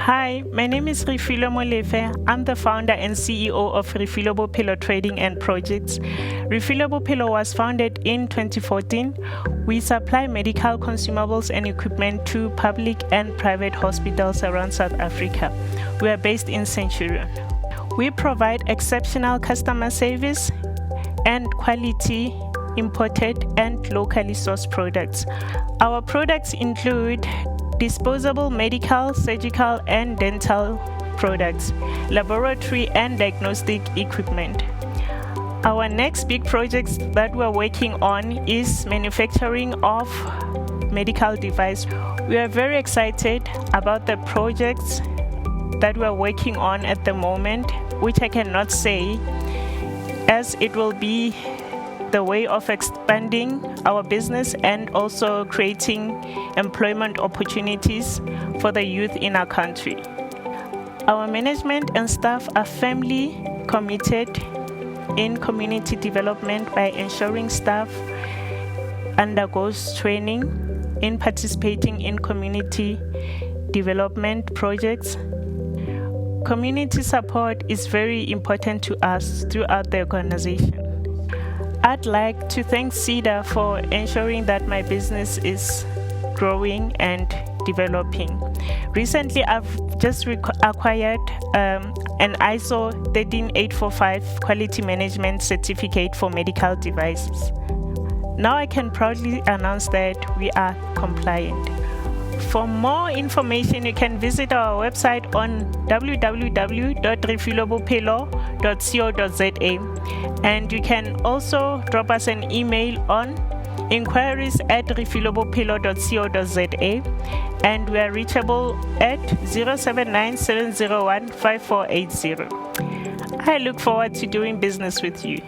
Hi, my name is Refilwebophelo. I'm the founder and CEO of Refilwebophelo Trading and Projects. Refilwebophelo was founded in 2014. We supply medical consumables and equipment to public and private hospitals around South Africa. We are based in Centurion. We provide exceptional customer service and quality imported and locally sourced products. Our products include disposable medical, surgical, and dental products, laboratory and diagnostic equipment. Our next big project that we're working on is manufacturing of medical device. We are very excited about the projects that we're working on at the moment, which I cannot say, as it will be the way of expanding our business and also creating employment opportunities for the youth in our country. Our management and staff are firmly committed in community development by ensuring staff undergoes training in participating in community development projects. Community support is very important to us throughout the organization. I'd like to thank CEDA for ensuring that my business is growing and developing. Recently, I've just acquired an ISO 13845 quality management certificate for medical devices. Now I can proudly announce that we are compliant. For more information, you can visit our website on www.refilwebophelo.co.za, and you can also drop us an email on inquiries@refilwebophelo.co.za, and we are reachable at 079 701 5480. I look forward to doing business with you.